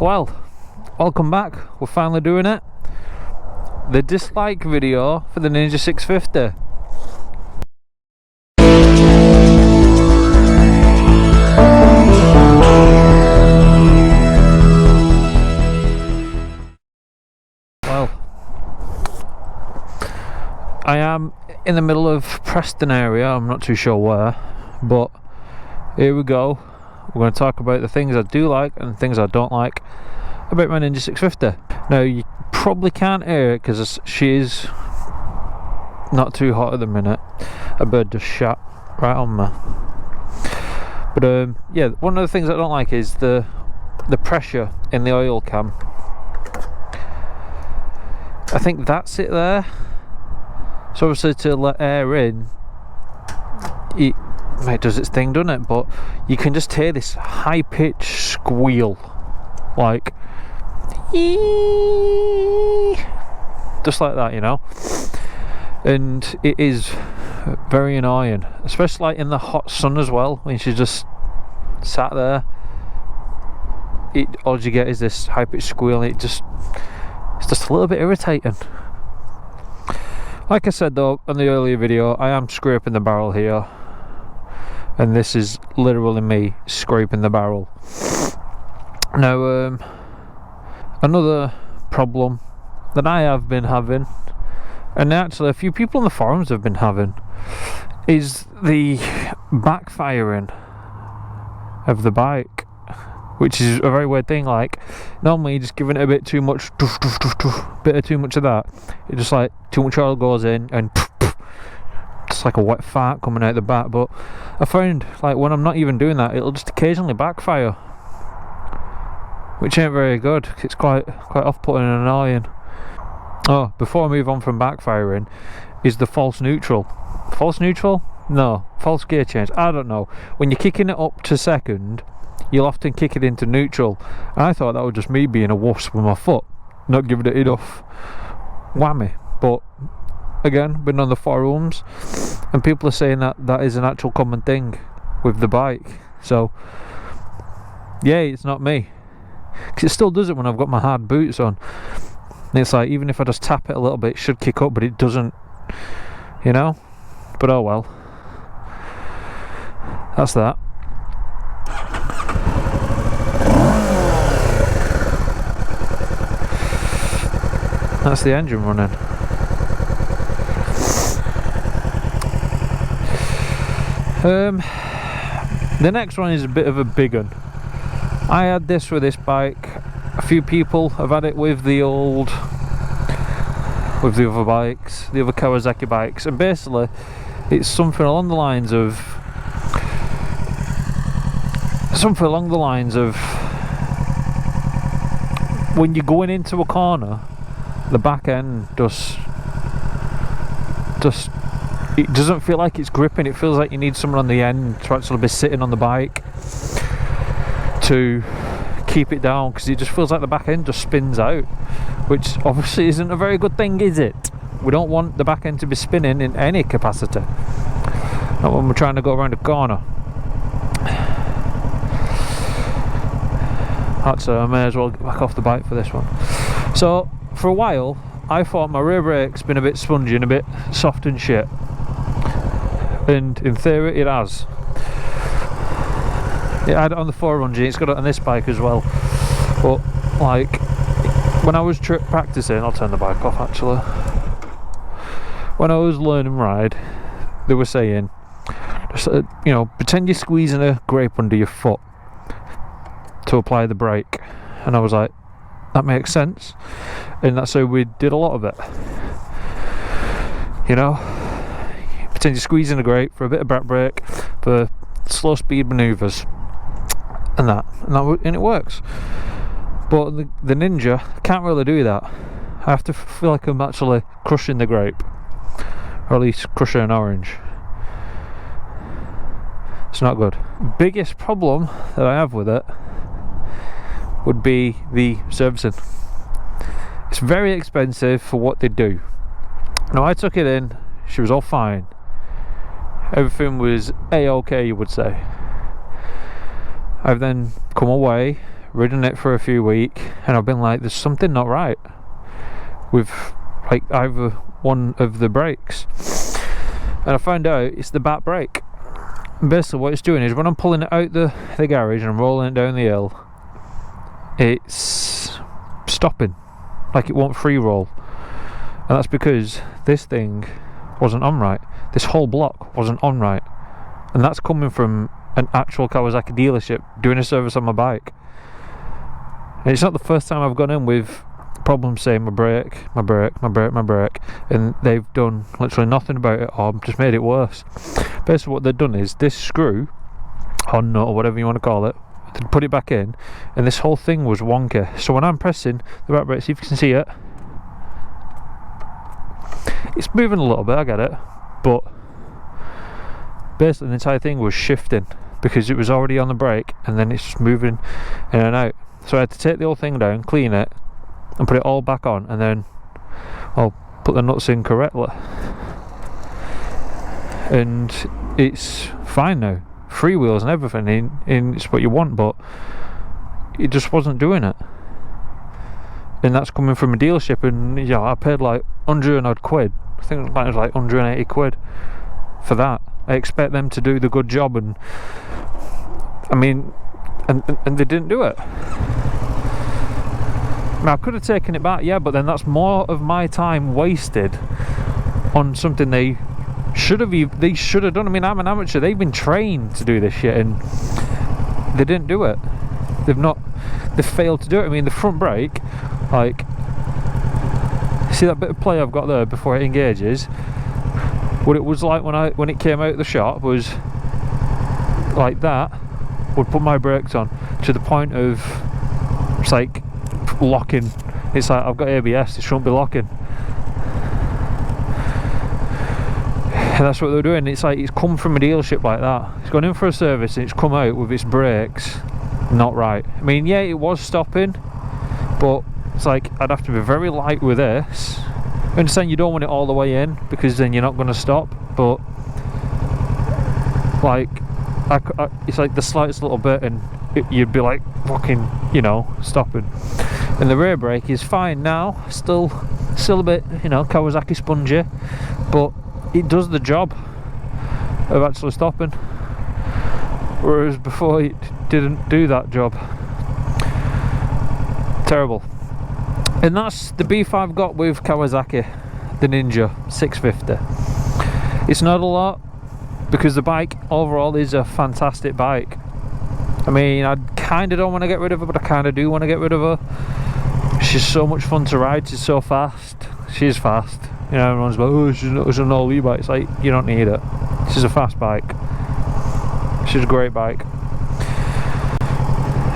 Well, welcome back. We're finally doing it. The dislike video for the Ninja 650. Well, I am in the middle of Preston area. I'm not too sure where, but here we go. We're going to talk about the things I do like and the things I don't like about my Ninja 650. Now, you probably can't hear it because she is not too hot at the minute. A bird just shot right on me. But yeah, one of the things I don't like is the pressure in the oil cam. I think that's it there. So obviously to let air in, it does its thing, doesn't it? But you can just hear this high-pitched squeal, like just like that, you know. And it is very annoying, especially like in the hot sun as well, when she's just sat there. All you get is this high-pitched squeal, and it's just a little bit irritating. Like I said though in the earlier video, I am scraping the barrel here, and this is literally me scraping the barrel. Now, another problem that I have been having, and actually a few people on the forums have been having, is the backfiring of the bike, which is a very weird thing. Like, normally just giving it a bit too much, bit of too much of that, it just like too much oil goes in and it's like a wet fart coming out the back. But I found like when I'm not even doing that, it'll just occasionally backfire, which ain't very good. It's quite off-putting and annoying. Oh, before I move on from backfiring, is the false neutral. False neutral? No, false gear change. I don't know. When you're kicking it up to second, you'll often kick it into neutral. And I thought that was just me being a wuss with my foot, not giving it enough whammy. But again, been on the forums, and people are saying that that is an actual common thing with the bike. So yeah, it's not me, because it still does it when I've got my hard boots on. And it's like, even if I just tap it a little bit, it should kick up, but it doesn't, you know. But oh well, that's that. That's the engine running. The next one is a bit of a big one. I had this with this bike. A few people have had it with the other bikes, the other Kawasaki bikes, and basically it's something along the lines of when you're going into a corner, the back end just it doesn't feel like it's gripping. It feels like you need someone on the end to actually be sitting on the bike to keep it down, because it just feels like the back end just spins out, which obviously isn't a very good thing, is it? We don't want the back end to be spinning in any capacity, not when we're trying to go around a corner. So I may as well get back off the bike for this one. So for a while I thought my rear brake's been a bit spongy and a bit soft and shit, and in theory it has. It had it on the 400, it's got it on this bike as well. But like, when I was practicing, I'll turn the bike off actually. When I was learning ride, they were saying, just, you know, pretend you're squeezing a grape under your foot to apply the brake. And I was like, that makes sense. And that's how we did a lot of it. You know, pretend you're squeezing a grape for a bit of back brake, for slow speed manoeuvres. And it works. But the Ninja can't really do that. I have to feel like I'm actually crushing the grape, or at least crushing an orange. It's not good. Biggest problem that I have with it would be the servicing. It's very expensive for what they do. Now I took it in, she was all fine, everything was a-okay, you would say. I've then come away, ridden it for a few weeks, and I've been like, there's something not right with like either one of the brakes, and I found out it's the back brake. And basically what it's doing is when I'm pulling it out the garage and I'm rolling it down the hill, it's stopping, like it won't free roll, and that's because this thing wasn't on right. This whole block wasn't on right, and that's coming from an actual Kawasaki dealership doing a service on my bike. And it's not the first time I've gone in with problems saying my brake, and they've done literally nothing about it or just made it worse. Basically what they've done is this screw or nut or whatever you want to call it, they put it back in, and this whole thing was wonky. So when I'm pressing the back brake, see if you can see it, it's moving a little bit, I get it, but basically the entire thing was shifting because it was already on the brake, and then it's just moving in and out. So I had to take the whole thing down, clean it, and put it all back on, and then I'll put the nuts in correctly, and it's fine now. Freewheels and everything, and it's what you want, but it just wasn't doing it. And that's coming from a dealership, and yeah, I paid like 100 and odd quid. I think it was like 180 quid for that. I expect them to do the good job, and I mean, and they didn't do it. Now I could have taken it back, yeah, but then that's more of my time wasted on something they should have done. I mean, I'm an amateur, they've been trained to do this shit, and they didn't do it. They've failed to do it. I mean, the front brake, like, see that bit of play I've got there before it engages? What it was like when it came out of the shop was like that. Would put my brakes on to the point of it's like locking. It's like I've got ABS, it shouldn't be locking. And that's what they're doing. It's like it's come from a dealership like that. It's gone in for a service and it's come out with its brakes not right. I mean, yeah, it was stopping, but it's like I'd have to be very light with this. I understand you don't want it all the way in because then you're not going to stop, but like it's like the slightest little bit and you'd be like fucking, you know, stopping. And the rear brake is fine now, still a bit, you know, Kawasaki spongy, but it does the job of actually stopping, whereas before it didn't do that job. Terrible. And that's the beef I've got with Kawasaki, the Ninja 650. It's not a lot because the bike overall is a fantastic bike. I mean, I kind of don't want to get rid of her, but I kind of do want to get rid of her. She's so much fun to ride, she's so fast. She's fast. You know, everyone's like, oh, she's an old e-bike. It's like, you don't need it. She's a fast bike. She's a great bike.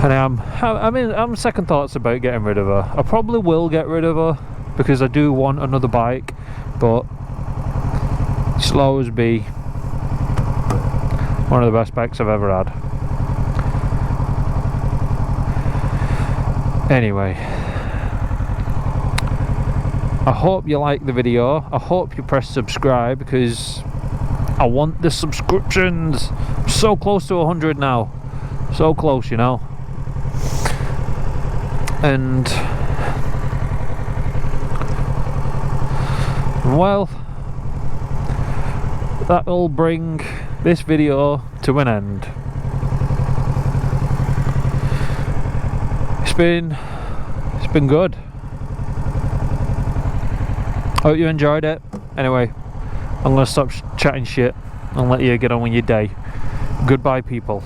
And I'm second thoughts about getting rid of her. I probably will get rid of her because I do want another bike, but she'll always be one of the best bikes I've ever had. Anyway, I hope you like the video. I hope you press subscribe because I want the subscriptions. I'm so close to 100 now. So close, you know. And well, that will bring this video to an end. It's been good. Hope you enjoyed it. Anyway, I'm gonna stop chatting shit and let you get on with your day. Goodbye, people.